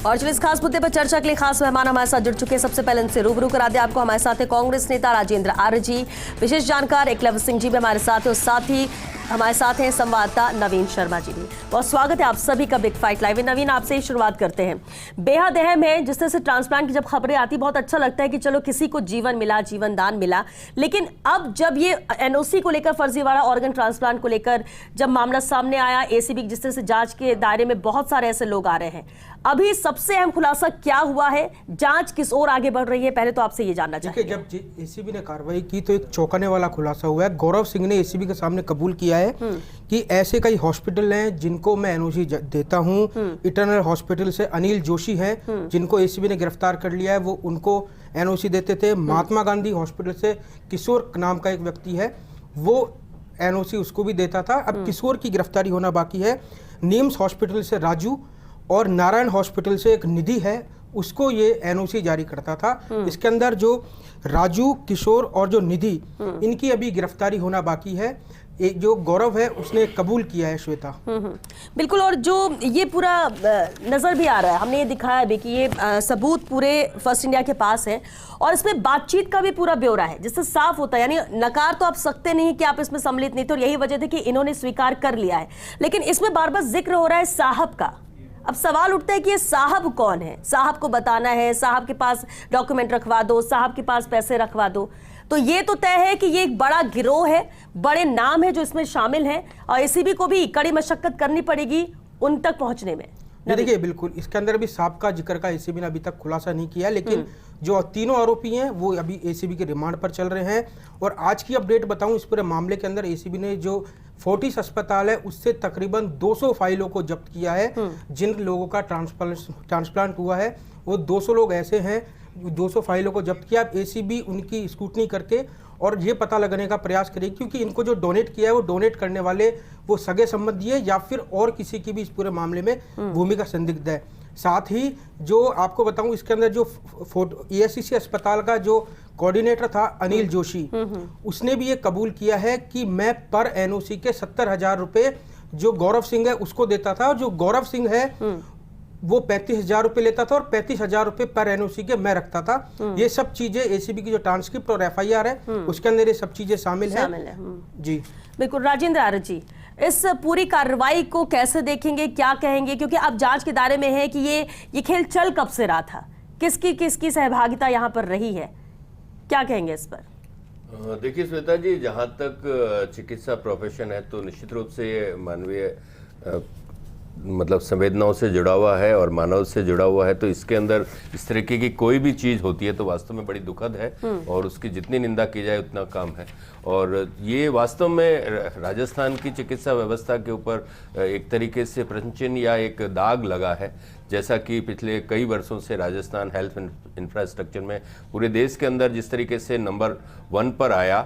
और चलिए इस खास मुद्दे पर चर्चा के लिए खास मेहमान हमारे साथ जुड़ चुके हैं। सबसे पहले इनसे रूबरू करा दे आपको। हमारे साथ है कांग्रेस नेता राजेंद्र आर्य जी, विशेष जानकार एकलव्य सिंह जी भी हमारे साथ है और साथ ही हमारे साथ हैं संवाददाता नवीन शर्मा जी भी। बहुत स्वागत है आप सभी का बिग फाइट लाइव। नवीन, आपसे ही शुरुआत करते हैं। बेहद अहम है, जिस तरह से ट्रांसप्लांट की जब खबरें आती बहुत अच्छा लगता है कि चलो किसी को जीवन मिला, जीवन दान मिला, लेकिन अब जब ये एनओसी को लेकर, फर्जीवाड़ा ऑर्गन ट्रांसप्लांट को लेकर जब मामला सामने आया, एसीबी जिस तरह से जांच के दायरे में बहुत सारे ऐसे लोग आ रहे हैं, अभी सबसे अहम खुलासा क्या हुआ है, जांच किस ओर आगे बढ़ रही है, पहले तो आपसे ये जानना चाहिए। जब एसीबी ने कार्रवाई की तो एक चौंकाने वाला खुलासा हुआ है। गौरव सिंह ने एसीबी के सामने कबूल किया है कि ऐसे कई हॉस्पिटल हैं जिनको मैं एनओसी देता हूं। इटर्नल हॉस्पिटल से अनिल जोशी हैं जिनको एसीबी ने गिरफ्तार कर लिया है, वो उनको एनओसी देते थे। महात्मा गांधी हॉस्पिटल से किशोर नाम का एक व्यक्ति है, वो एनओसी उसको भी देता था। अब किशोर की गिरफ्तारी होना बाकी है। निम्स हॉस्पिटल से राजू और नारायण हॉस्पिटल से एक निधि है, उसको ये एनओसी जारी करता था। इसके अंदर जो राजू, किशोर और जो निधि, इनकी अभी गिरफ्तारी होना बाकी है। एक जो गौरव है उसने कबूल किया है, श्वेता। बिल्कुल। और जो ये पूरा नजर भी आ रहा है, हमने ये दिखाया भी कि ये सबूत पूरे फर्स्ट इंडिया के पास है और इसमें बातचीत का भी पूरा ब्यौरा है, जिससे साफ होता है, यानी नकार तो आप सकते नहीं कि आप इसमें सम्मिलित नहीं थे, और यही वजह थी कि इन्होंने स्वीकार कर लिया है। लेकिन इसमें बार बार जिक्र हो रहा है साहब का। अब सवाल उठता है कि ये साहब कौन है? साहब को बताना है, साहब के पास डॉक्यूमेंट रखवा दो, साहब के पास पैसे रखवा दो। तो ये तो तय है कि ये एक बड़ा गिरोह है, बड़े नाम है जो इसमें शामिल हैं, और एसीबी को भी कड़ी मशक्कत करनी पड़ेगी उन तक पहुंचने में। देखिए, बिल्कुल इसके अंदर भी सांप का जिक्र का एसीबी ने अभी तक खुलासा नहीं किया, लेकिन जो तीनों आरोपी हैं वो अभी एसीबी के रिमांड पर चल रहे हैं। और आज की अपडेट बताऊं, इस पूरे मामले के अंदर एसीबी ने जो फोर्टिस अस्पताल है उससे तकरीबन 200 फाइलों को जब्त किया है। जिन लोगों का ट्रांसप्लांट हुआ है वो 200 लोग ऐसे हैं, 200 फाइलों को जब्त किया। एसीबी उनकी स्क्रूटनी करके और ये पता लगाने का प्रयास करेगी क्योंकि इनको जो डोनेट किया है वो डोनेट करने वाले वो सगे संबंधी है या फिर और किसी की भी इस पूरे मामले में भूमिका संदिग्ध है। साथ ही जो आपको बताऊं, इसके अंदर जो ESCC अस्पताल का जो कोऑर्डिनेटर था अनिल जोशी, उसने भी ये कबूल किया है कि मैं पर एनओसी के 70,000 रुपए जो गौरव सिंह है उसको देता था, और जो गौरव सिंह है वो 35,000 रुपए लेता था और 35,000 रुपए पर एनओसी के मैं रखता था। ये सब चीजें एसीबी की जो ट्रांसक्रिप्ट और FIR है उसके अंदर ये सब चीजें शामिल है। जी बिल्कुल। राजेंद्र आर्य जी, इस पूरी कार्रवाई को कैसे देखेंगे, क्या कहेंगे? क्योंकि अब जांच के दायरे में है कि ये खेल चल कब से रहा था, किसकी सहभागिता यहाँ पर रही है, क्या कहेंगे इस पर? देखिए श्वेता जी, जहाँ तक चिकित्सा प्रोफेशन है तो निश्चित रूप से ये मानवीय मतलब संवेदनाओं से जुड़ा हुआ है और मानव से जुड़ा हुआ है। तो इसके अंदर इस तरीके की कोई भी चीज़ होती है तो वास्तव में बड़ी दुखद है और उसकी जितनी निंदा की जाए उतना कम है। और ये वास्तव में राजस्थान की चिकित्सा व्यवस्था के ऊपर एक तरीके से प्रश्न चिन्ह या एक दाग लगा है। जैसा कि पिछले कई वर्षों से राजस्थान हेल्थ इंफ्रास्ट्रक्चर में पूरे देश के अंदर जिस तरीके से नंबर 1 पर आया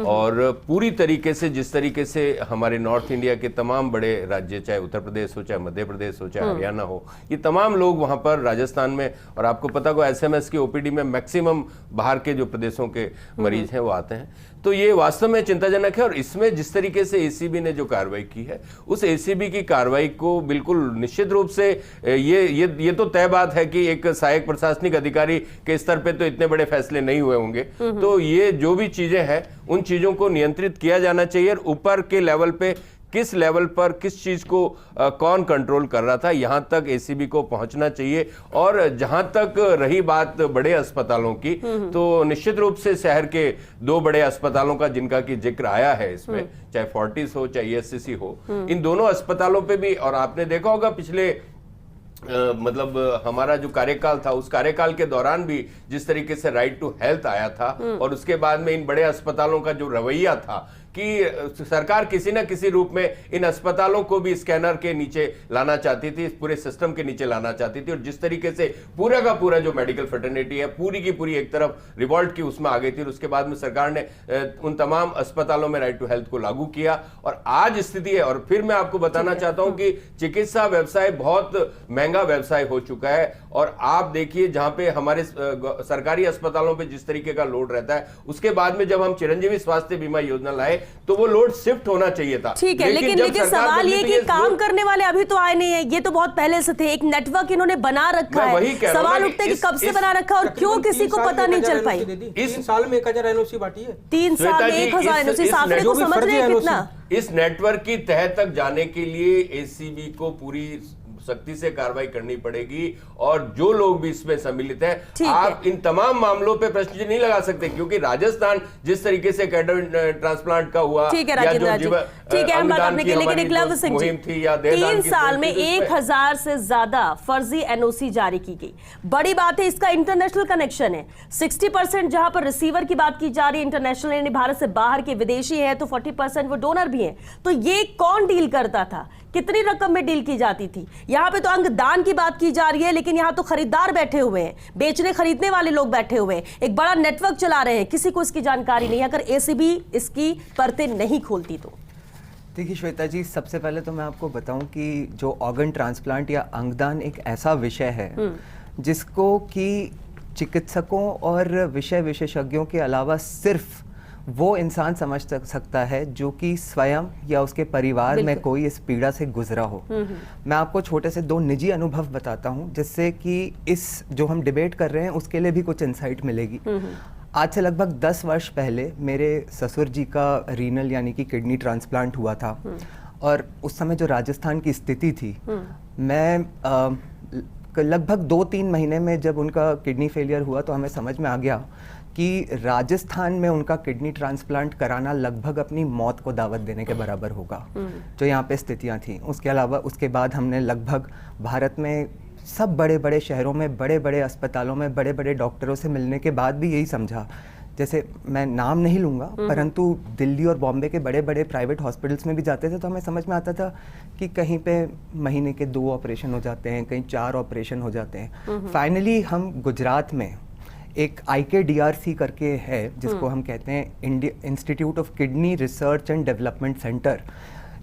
और पूरी तरीके से जिस तरीके से हमारे नॉर्थ इंडिया के तमाम बड़े राज्य, चाहे उत्तर प्रदेश हो, चाहे मध्य प्रदेश हो, चाहे हरियाणा हो, ये तमाम लोग वहां पर राजस्थान में, और आपको पता को SMS की OPD में मैक्सिमम बाहर के जो प्रदेशों के मरीज हैं वो आते हैं। तो ये वास्तव में चिंताजनक है। और इसमें जिस तरीके से एसीबी ने जो कार्रवाई की है, उस एसीबी की कार्रवाई को बिल्कुल निश्चित रूप से ये तो तय बात है कि एक सहायक प्रशासनिक अधिकारी के स्तर पे तो इतने बड़े फैसले नहीं हुए होंगे। तो ये जो भी चीजें हैं उन चीजों को नियंत्रित किया जाना चाहिए। ऊपर के लेवल पे किस लेवल पर किस चीज को कौन कंट्रोल कर रहा था, यहां तक एसीबी को पहुंचना चाहिए। और जहां तक रही बात बड़े अस्पतालों की, तो निश्चित रूप से शहर के 2 बड़े अस्पतालों का जिनका की जिक्र आया है इसमें, चाहे फोर्टिस हो चाहे ESCC हो, इन दोनों अस्पतालों पे भी, और आपने देखा होगा पिछले मतलब हमारा जो कार्यकाल था उस कार्यकाल के दौरान भी जिस तरीके से राइट टू हेल्थ आया था, और उसके बाद में इन बड़े अस्पतालों का जो रवैया था कि सरकार किसी न किसी रूप में इन अस्पतालों को भी स्कैनर के नीचे लाना चाहती थी, इस पूरे सिस्टम के नीचे लाना चाहती थी। और जिस तरीके से पूरा का पूरा जो मेडिकल फ्रेटर्निटी है पूरी की पूरी एक तरफ रिवॉल्ट की उसमें आ गई थी, और उसके बाद में सरकार ने उन तमाम अस्पतालों में राइट टू हेल्थ को लागू किया। और आज स्थिति है, और फिर मैं आपको बताना चाहता हूं कि चिकित्सा व्यवसाय बहुत महंगा व्यवसाय हो चुका है। और आप देखिए जहां पे हमारे सरकारी अस्पतालों पे जिस तरीके का लोड रहता है, उसके बाद में जब हम चिरंजीवी स्वास्थ्य बीमा योजना लाए तो वो लोड शिफ्ट होना चाहिए था। ठीक है, लेकिन जब सरकार सवाल बदली ये तो कि काम लोड- करने वाले अभी तो आए नहीं है, ये तो बहुत पहले से थे, एक नेटवर्क इन्होंने बना रखा मैं वही है। कह रहा हूं सवाल ना उठते कि हैं कि कब से बना रखा और क्यों तकरीबन किसी को 3 साल पता में नहीं 1000 चल पाई। NOC दे दी। 3 साल में 1000 NOC बांटी है। 3 साल में 1000 एनओसी, साफरे को समझ रहे हैं कितना। इस नेटवर्क की तह तक जाने के लिए एसीबी को पूरी सख्ती से कार्रवाई करनी पड़ेगी और जो लोग भी इसमें सम्मिलित हैं, आप इन तमाम मामलों पे प्रश्न नहीं लगा सकते, क्योंकि राजस्थान जिस तरीके से कैडर ट्रांसप्लांट का हुआ, ठीक है राजेंद्र जी, ठीक है हम बात आपने की, लेकिन एकलव्य सिंह जी 3 साल में 1000 से ज्यादा फर्जी एनओसी जारी की गई। बड़ी बात है, इसका इंटरनेशनल कनेक्शन है। 60% जहां पर रिसीवर की बात की जा रही है इंटरनेशनल, यानी भारत से बाहर के विदेशी है, तो 40% वो डोनर भी हैं। तो ये कौन डील करता था, कितनी रकम में डील की जाती थी? यहां पे तो अंगदान की बात की जा रही है, लेकिन यहां तो खरीदार बैठे हुए हैं, बेचने खरीदने वाले लोग बैठे हुए हैं, एक बड़ा नेटवर्क चला रहे हैं, किसी को इसकी जानकारी नहीं है। अगर एसीबी इसकी परतें नहीं खोलती तो देखिए श्वेता जी, सबसे पहले तो मैं आपको बताऊं कि जो ऑर्गन ट्रांसप्लांट या अंगदान एक ऐसा विषय है जिसको कि चिकित्सकों और विषय विशेषज्ञों के अलावा सिर्फ वो इंसान समझ सकता है जो कि स्वयं या उसके परिवार में कोई इस पीड़ा से गुजरा हो। मैं आपको छोटे से 2 निजी अनुभव बताता हूं, जिससे कि इस जो हम डिबेट कर रहे हैं उसके लिए भी कुछ इंसाइट मिलेगी। आज से लगभग 10 वर्ष पहले मेरे ससुर जी का रीनल यानी कि किडनी ट्रांसप्लांट हुआ था, और उस समय जो राजस्थान की स्थिति थी, मैं लगभग 2-3 महीने में जब उनका किडनी फेलियर हुआ तो हमें समझ में आ गया कि राजस्थान में उनका किडनी ट्रांसप्लांट कराना लगभग अपनी मौत को दावत देने के बराबर होगा, जो यहाँ पे स्थितियाँ थी। उसके अलावा उसके बाद हमने लगभग भारत में सब बड़े बड़े शहरों में बड़े बड़े अस्पतालों में बड़े बड़े डॉक्टरों से मिलने के बाद भी यही समझा, जैसे मैं नाम नहीं लूँगा, परंतु दिल्ली और बॉम्बे के बड़े बड़े प्राइवेट हॉस्पिटल्स में भी जाते थे तो हमें समझ में आता था कि कहीं पे महीने के 2 ऑपरेशन हो जाते हैं, कहीं 4 ऑपरेशन हो जाते हैं। फाइनली हम गुजरात में एक IKDRC करके है, जिसको हम कहते हैं India institute of kidney research and development centre,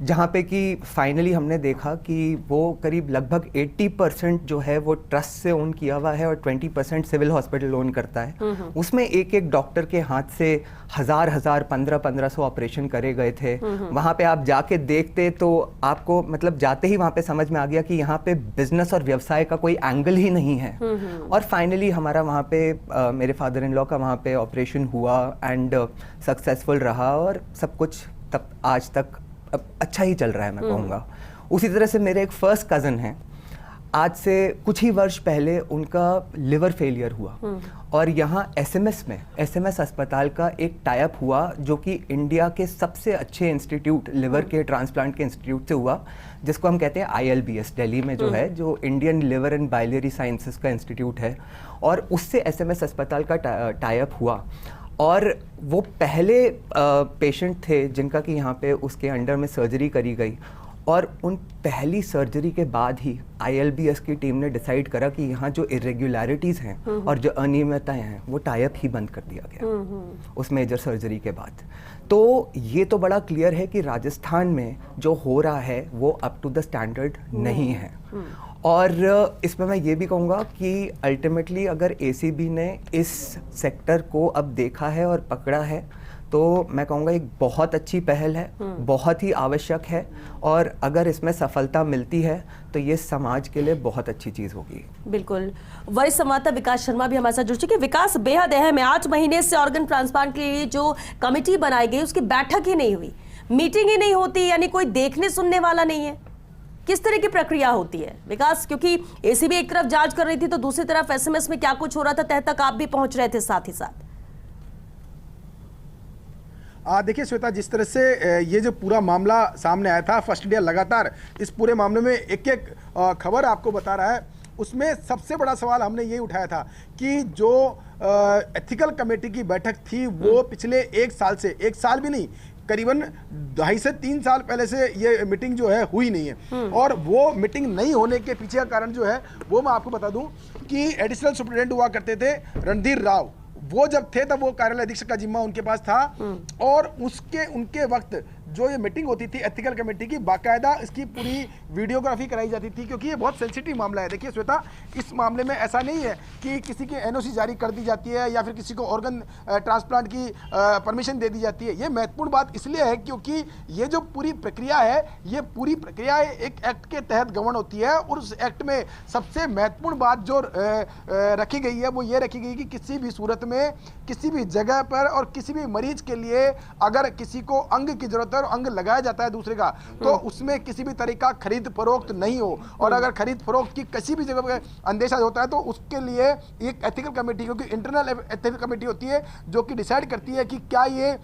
जहाँ पे कि फाइनली हमने देखा कि वो करीब लगभग 80% जो है वो ट्रस्ट से ओन किया हुआ है और 20% सिविल हॉस्पिटल ओन करता है। उसमें एक एक डॉक्टर के हाथ से 1000 1500 ऑपरेशन करे गए थे। वहाँ पे आप जाके देखते तो आपको मतलब जाते ही वहाँ पे समझ में आ गया कि यहाँ पे बिजनेस और व्यवसाय का कोई एंगल ही नहीं है। और फाइनली हमारा वहाँ पे मेरे फादर इन लॉ का वहाँ पे ऑपरेशन हुआ एंड सक्सेसफुल रहा, और सब कुछ तब आज तक अच्छा ही चल रहा है, मैं कहूँगा। उसी तरह से मेरे एक फर्स्ट कज़न हैं, आज से कुछ ही वर्ष पहले उनका लिवर फेलियर हुआ, और यहाँ एसएमएस अस्पताल का एक टाइप हुआ जो कि इंडिया के सबसे अच्छे इंस्टीट्यूट लिवर के ट्रांसप्लांट के इंस्टीट्यूट से हुआ, जिसको हम कहते हैं ILBS, दिल्ली में जो है, जो इंडियन लिवर एंड बाइलियरी साइंसेस का इंस्टीट्यूट है, और उससे एसएमएस अस्पताल का टाइप हुआ। और वो पहले पेशेंट थे जिनका कि यहाँ पे उसके अंडर में सर्जरी करी गई, और उन पहली सर्जरी के बाद ही ILBS की टीम ने डिसाइड करा कि यहाँ जो इरेगुलरिटीज़ हैं और जो अनियमितताएं हैं वो टाइप ही बंद कर दिया गया उस मेजर सर्जरी के बाद। तो ये तो बड़ा क्लियर है कि राजस्थान में जो हो रहा है वो अप टू द स्टैंडर्ड नहीं है। और इसमें मैं ये भी कहूँगा कि अल्टीमेटली अगर ACB ने इस सेक्टर को अब देखा है और पकड़ा है तो मैं कहूँगा एक बहुत अच्छी पहल है, बहुत ही आवश्यक है, और अगर इसमें सफलता मिलती है तो ये समाज के लिए बहुत अच्छी चीज़ होगी। बिल्कुल। वरिष्ठ संवाददाता विकास शर्मा भी हमारे साथ जुड़ चुके हैं। विकास, बेहद अहम है, 8 महीने से ऑर्गन ट्रांसप्लांट के लिए जो कमेटी बनाई गई उसकी बैठक ही नहीं हुई, मीटिंग ही नहीं होती, यानी कोई देखने सुनने वाला नहीं है। किस तरह की प्रक्रिया होती है विकास? क्योंकि ACB एक तरफ जांच कर रही थी तो दूसरी तरफ SMS में क्या कुछ हो रहा था तह तक आप भी पहुंच रहे थे साथ ही साथ। देखिए श्वेता, जिस तरह से ये जो पूरा मामला सामने आया था, फर्स्ट इंडिया लगातार इस पूरे मामले में एक एक खबर आपको बता रहा है। उसमें सबसे बड़ा सवाल हमने ये उठाया था कि जो एथिकल कमेटी की बैठक थी वो पिछले 1 साल से, 1 साल भी नहीं, करीबन 2.5 से 3 साल पहले से ये मीटिंग जो है हुई नहीं है। और वो मीटिंग नहीं होने के पीछे का कारण जो है वो मैं आपको बता दूं कि एडिशनल सुपरिटेंडेंट हुआ करते थे रणधीर राव, वो जब थे तब वो कार्यालय अधीक्षक का जिम्मा उनके पास था, और उनके वक्त जो ये मीटिंग होती थी एथिकल कमेटी की, बाकायदा इसकी पूरी वीडियोग्राफी कराई जाती थी, क्योंकि ये बहुत सेंसिटिव मामला है। देखिए श्वेता, इस मामले में ऐसा नहीं है कि किसी की एनओसी जारी कर दी जाती है या फिर किसी को ऑर्गन ट्रांसप्लांट की परमिशन दे दी जाती है। ये महत्वपूर्ण बात इसलिए है क्योंकि ये जो पूरी प्रक्रिया है, ये पूरी प्रक्रिया एक एक्ट के तहत गवर्न होती है, और उस एक्ट में सबसे महत्वपूर्ण बात जो रखी गई है वो ये रखी गई कि किसी भी सूरत में किसी भी जगह पर और किसी भी मरीज के लिए अगर किसी को अंग की जरूरत है और अंग लगाया जाता है दूसरे का, तो उसमें किसी भी तरह का खरीद फरोख्त नहीं हो, और अगर खरीद फरोख्त की किसी भी जगह पर अंदेशा होता है तो उसके लिए एक एथिकल कमेटी, क्योंकि इंटरनल एथिकल कमेटी होती है जो कि डिसाइड करती है कि क्या ये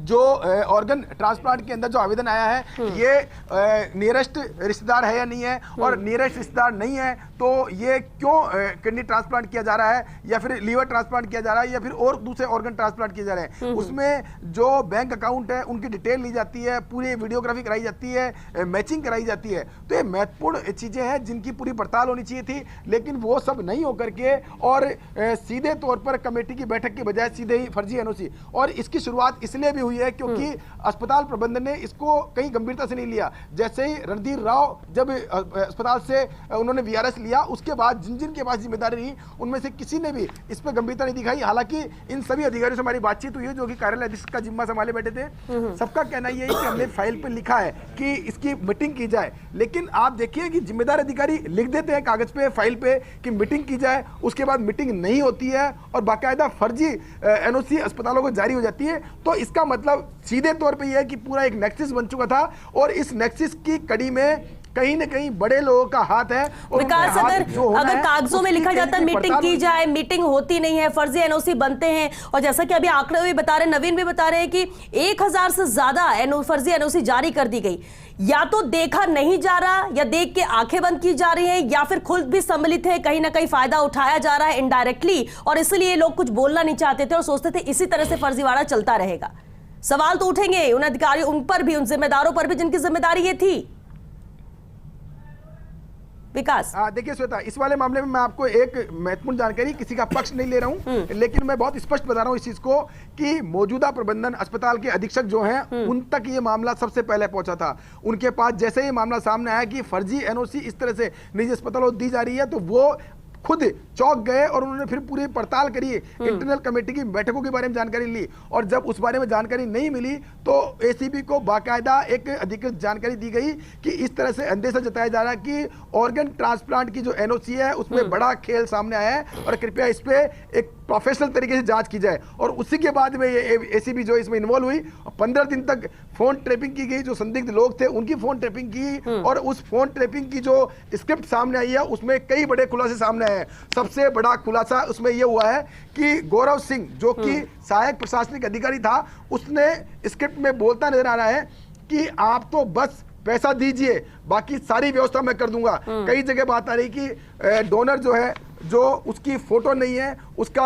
जो ऑर्गन ट्रांसप्लांट के अंदर जो आवेदन आया है ये नियरेस्ट रिश्तेदार है या नहीं है, और नियरेस्ट रिश्तेदार नहीं है तो ये क्यों किडनी ट्रांसप्लांट किया जा रहा है या फिर लीवर ट्रांसप्लांट किया जा रहा है या फिर और दूसरे ऑर्गन ट्रांसप्लांट किए जा रहे हैं। उसमें जो बैंक अकाउंट है उनकी डिटेल ली जाती है, पूरी वीडियोग्राफी कराई जाती है, मैचिंग कराई जाती है। तो ये महत्वपूर्ण चीजें हैं जिनकी पूरी पड़ताल होनी चाहिए थी, लेकिन वो सब नहीं होकर के और सीधे तौर पर कमेटी की बैठक के बजाय सीधे ही फर्जी एनओसी, और इसकी शुरुआत इसलिए भी हुई है क्योंकि अस्पताल प्रबंधन ने इसको कहीं गंभीरता से नहीं लिया। जैसे ही रणधीर राव जब अस्पताल से उन्होंने वीआरएस लिया, उसके बाद जिन जिन के पास जिम्मेदारी रही उनमें से किसी ने भी इस पर गंभीरता नहीं दिखाई। हालांकि इन सभी अधिकारियों से हमारी बातचीत हुई है जो कि कार्यालय अधीक्षक का जिम्मा संभाले बैठे थे। सबका कहना यह है कि हमने फाइल पे लिखा है कि इसकी मीटिंग की जाए, लेकिन आप देखिए कि जिम्मेदार अधिकारी लिख देते हैं कागज पे, फाइल पे कि मीटिंग की जाए, उसके बाद मीटिंग नहीं होती है और बाकायदा फर्जी एनओसी अस्पतालों को जारी हो जाती है। तो इसका मतलब सीधे तौर पे यह है कि पूरा एक नेक्सस बन चुका था, और इस नेक्सस की कड़ी में कहीं न कहीं बड़े लोगों का हाथ है। और विकास, अगर कागजों में लिखा जाता है मीटिंग की जाए, मीटिंग होती नहीं है, फर्जी एनओसी बनते हैं, और जैसा कि अभी आंकड़े भी बता रहे हैं, नवीन भी बता रहे हैं कि 1000 से ज्यादा फर्जी एनओसी जारी कर दी गई। या तो देखा नहीं जा रहा, या देख के आंखें बंद की जा रही हैं, या फिर खुद भी सम्मिलित है, कहीं ना कहीं फायदा उठाया जा रहा है इनडायरेक्टली, और इसलिए लोग कुछ बोलना नहीं चाहते थे और सोचते थे इसी तरह से फर्जीवाड़ा चलता रहेगा। सवाल तो उठेंगे उन अधिकारियों, उन पर भी, उन जिम्मेदारों पर भी जिनकी जिम्मेदारी ये थी। विकास, देखिए श्वेता, इस वाले मामले में मैं आपको एक महत्वपूर्ण जानकारी, किसी का पक्ष नहीं ले रहा हूं, लेकिन मैं बहुत स्पष्ट बता रहा हूं इस चीज को कि मौजूदा प्रबंधन अस्पताल के अधीक्षक जो हैं उन तक ये मामला सबसे पहले पहुंचा था। उनके पास जैसे ही मामला सामने आया कि फर्जी एनओसी इस तरह से निजी अस्पतालों को दी जा रही है, तो वो खुद चौंक गए और उन्होंने फिर पूरी पड़ताल करी, इंटरनल कमेटी की बैठकों के बारे में जानकारी ली, और जब उस बारे में जानकारी नहीं मिली तो एसीबी को बाकायदा एक अधिकृत जानकारी दी गई कि इस तरह से अंदेशा जताया जा रहा है कि ऑर्गन ट्रांसप्लांट की जो एनओसी है उसमें बड़ा खेल सामने आया है, और कृपया इस पे एक प्रोफेशनल तरीके से जांच की जाए। और उसी के बाद में ये एसीबी जो इसमें इन्वॉल्व हुई, 15 दिन तक फोन ट्रैपिंग की गई, जो संदिग्ध लोग थे उनकी फोन ट्रैपिंग की, और उस फोन ट्रैपिंग की जो स्क्रिप्ट सामने आई है उसमें कई बड़े खुलासे सामने आए। सबसे बड़ा खुलासा उसमें यह हुआ है कि गौरव सिंह जो कि सहायक प्रशासनिक अधिकारी था, उसने स्क्रिप्ट में बोलता नजर आ रहा है कि आप तो बस पैसा दीजिए, बाकी सारी व्यवस्था मैं कर दूंगा। कई जगह बात आ रही कि डोनर जो है, जो उसकी फोटो नहीं है, उसका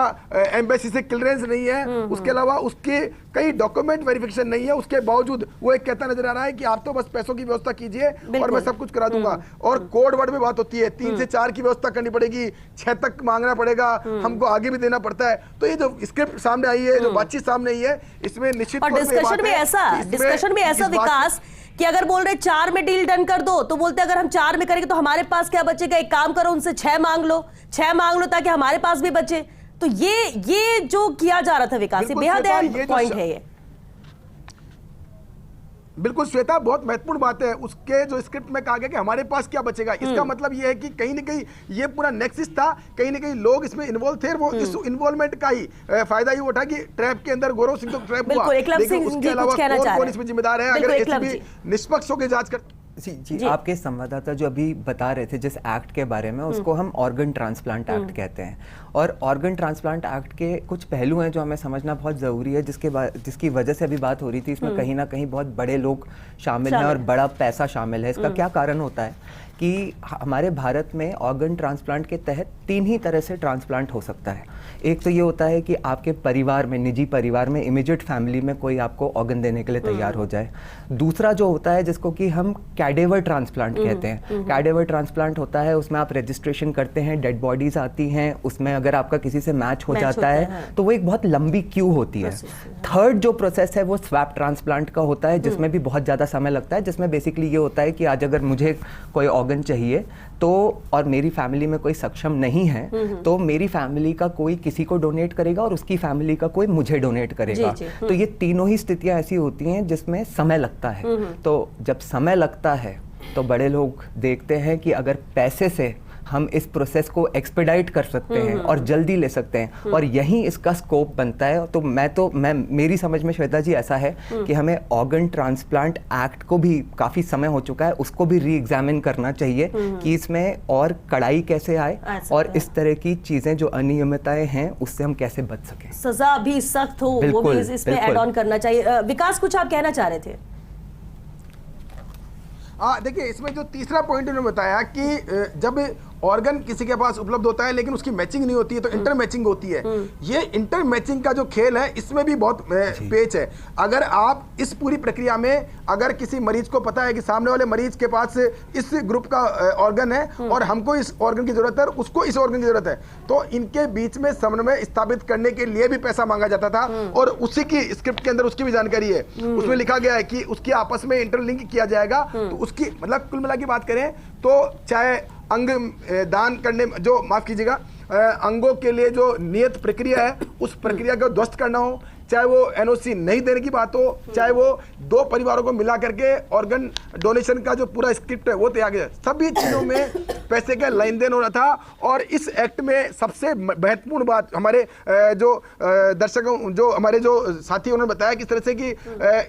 एम्बेसी से क्लियरेंस नहीं है, उसके अलावा उसके कई डॉक्यूमेंट वेरिफिकेशन नहीं है, उसके बावजूद वो एक कहता नजर आ रहा है कि आप तो बस पैसों की व्यवस्था कीजिए और मैं सब कुछ करा दूंगा। और कोड वर्ड में बात होती है 3 से 4 की व्यवस्था करनी पड़ेगी, 6 तक मांगना पड़ेगा, हमको आगे भी देना पड़ता है। तो ये जो स्क्रिप्ट सामने आई है, जो बातचीत सामने आई है, इसमें निश्चित डिस्कशन भी ऐसा विकास कि अगर बोल रहे 4 में डील डन कर दो, तो बोलते अगर हम 4 में करेंगे तो हमारे पास क्या बचेगा, एक काम करो उनसे 6 मांग लो ताकि हमारे पास भी बचे। तो ये जो किया जा रहा था विकास, बेहद अहम पॉइंट है ये। बिल्कुल श्वेता, बहुत महत्वपूर्ण बात है। उसके जो स्क्रिप्ट में कहा गया कि हमारे पास क्या बचेगा, इसका मतलब यह है कि कहीं ना कहीं ये पूरा नेक्सस था, कहीं ना कहीं लोग इसमें इन्वॉल्व थे, वो इस इन्वॉल्वमेंट का ही फायदा ही उठा कि ट्रैप के अंदर गौरव सिंह तो ट्रैप हुआ, लेकिन उसके अलावा कौन इसमें जिम्मेदार है। अगर एसीबी निष्पक्ष होकर जांच कर जी, आपके संवाददाता जो अभी बता रहे थे जिस एक्ट के बारे में, उसको हम ऑर्गन ट्रांसप्लांट एक्ट कहते हैं। और ऑर्गन ट्रांसप्लांट एक्ट के कुछ पहलू हैं जो हमें समझना बहुत ज़रूरी है, जिसकी वजह से अभी बात हो रही थी। इसमें कहीं ना कहीं बहुत बड़े लोग शामिल हैं और बड़ा पैसा शामिल है। इसका क्या कारण होता है कि हमारे भारत में ऑर्गन ट्रांसप्लांट के तहत 3 ही तरह से ट्रांसप्लांट हो सकता है। एक तो ये होता है कि आपके परिवार में, निजी परिवार में, इमीडिएट फैमिली में कोई आपको ऑर्गन देने के लिए तैयार हो जाए। दूसरा जो होता है जिसको कि हम कैडेवर ट्रांसप्लांट कहते हैं। कैडेवर ट्रांसप्लांट होता है, उसमें आप रजिस्ट्रेशन करते हैं, डेड बॉडीज आती हैं, उसमें अगर आपका किसी से मैच हो जाता है तो वो एक बहुत लंबी क्यू होती है। थर्ड जो प्रोसेस है वो स्वैप ट्रांसप्लांट का होता है, जिसमें भी बहुत ज़्यादा समय लगता है, जिसमें बेसिकली ये होता है कि आज अगर मुझे कोई ऑर्गन चाहिए तो और मेरी फैमिली में कोई सक्षम नहीं है तो मेरी फैमिली का कोई किसी को डोनेट करेगा और उसकी फैमिली का कोई मुझे डोनेट करेगा। तो ये तीनों ही स्थितियां ऐसी होती हैं जिसमें समय लगता है। तो जब समय लगता है तो बड़े लोग देखते हैं कि अगर पैसे से हम इस प्रोसेस को एक्सपेडाइट कर सकते हैं और जल्दी ले सकते हैं और यही इसका स्कोप बनता है। तो मैं मेरी समझ में श्वेता जी ऐसा है कि हमें ऑर्गन ट्रांसप्लांट एक्ट को भी काफी समय हो चुका है, उसको भी री एग्जामिन करना चाहिए कि इसमें और कड़ाई कैसे आए और इस तरह की चीजें जो अनियमितताएं हैं उससे हम कैसे बच सकें। सजा भी सख्त हो, वो भी इसमें ऐड ऑन करना चाहिए। विकास, कुछ आप कहना चाह रहे थे? देखिए, इसमें जो तीसरा पॉइंट उन्होंने बताया कि जब ऑर्गन किसी के पास उपलब्ध होता है लेकिन उसकी मैचिंग नहीं होती है तो इंटर मैचिंग होती है। ये इंटर मैचिंग का जो खेल है इसमें भी बहुत पेच है। अगर आप इस पूरी प्रक्रिया में अगर किसी मरीज को पता है कि सामने वाले मरीज के पास इस ग्रुप का ऑर्गन है और हमको इस ऑर्गन की जरूरत है, उसको इस ऑर्गन की जरूरत है, तो इनके बीच में समन्वय स्थापित करने के लिए भी पैसा मांगा जाता था और उसी की स्क्रिप्ट के अंदर उसकी भी जानकारी है। उसमें लिखा गया है कि उसकी आपस में इंटरलिंक किया जाएगा। तो उसकी मतलब कुल मिला के बात करें तो चाहे अंग दान करने जो माफ कीजिएगा अंगों के लिए जो नियत प्रक्रिया है उस प्रक्रिया को ध्वस्त करना हो, चाहे वो एनओसी नहीं देने की बात हो, चाहे वो 2 परिवारों को मिला करके ऑर्गन डोनेशन का जो पूरा स्क्रिप्ट है वो तैयार किया, सभी चीजों में पैसे का लेन देन हो रहा था। और इस एक्ट में सबसे महत्वपूर्ण बात हमारे जो दर्शकों जो हमारे जो साथी उन्होंने बताया किस तरह से कि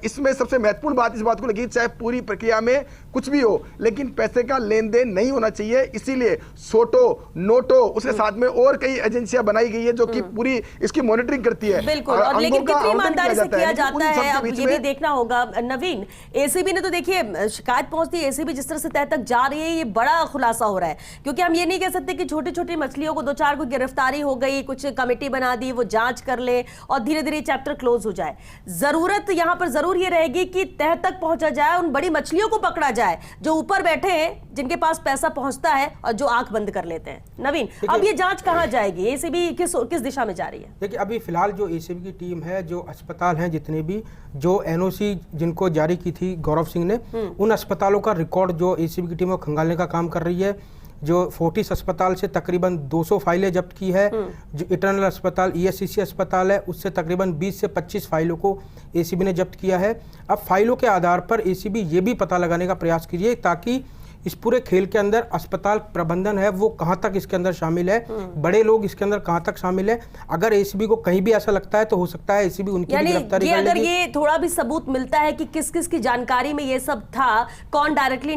इसमें सबसे महत्वपूर्ण बात इस बात को लगी, चाहे पूरी प्रक्रिया में कुछ भी हो लेकिन पैसे का लेन देन नहीं होना चाहिए। इसीलिए सोटो, नोटो, उसके साथ में और कई एजेंसियां बनाई गई है जो कि पूरी इसकी मॉनिटरिंग करती है। बिल्कुल, और लेकिन कितनी ईमानदारी से किया जाता है अब ये भी देखना होगा। नवीन, एसीबी ने तो देखिए शिकायत पहुंचती है, एसीबी जिस तरह से तह तक जा रही है ये बड़ा खुलासा हो रहा है, क्योंकि हम ये नहीं कह सकते कि छोटी छोटी मछलियों को 2-4 को गिरफ्तारी हो गई, कुछ कमेटी बना दी, वो जांच कर ले और धीरे धीरे चैप्टर क्लोज हो जाए। जरूरत यहां पर जरूर ये रहेगी कि तह तक पहुंचा जाए, उन बड़ी मछलियों को पकड़ा जाए जो ऊपर बैठे हैं, जिनके पास पैसा पहुंचता है और जो आंख बंद कर लेते हैं। नवीन, अब ये जांच कहां जाएगी? एसीबी किस दिशा में जा रही है? देखिए, अभी फिलहाल जो एसीबी की टीम है, जो अस्पताल हैं जितने भी जो एनओसी जिनको जारी की थी गौरव सिंह ने, उन अस्पतालों का रिकॉर्ड जो एसीबी की टीम है खंगालने का काम कर रही है। जो फोर्टिस अस्पताल से तकरीबन 200 फाइलें जब्त की है, जो इटर्नल अस्पताल ईएससीसी अस्पताल है उससे तकरीबन 20 से 25 फाइलों को एसीबी ने जब्त किया है। अब फाइलों के आधार पर एसीबी ये भी पता लगाने का प्रयास कीजिए ताकि इस पूरे खेल के अंदर अस्पताल प्रबंधन है वो कहां तक इसके अंदर शामिल है, बड़े लोग इसके अंदर कहां तक शामिल है। अगर एसीबी को कहीं भी ऐसा लगता है तो हो सकता है एसीबी उनकी भी गिरफ्तारी कर लेगी। अगर ये थोड़ा भी सबूत मिलता है कि किस किस की जानकारी में ये सब था, कौन डायरेक्टली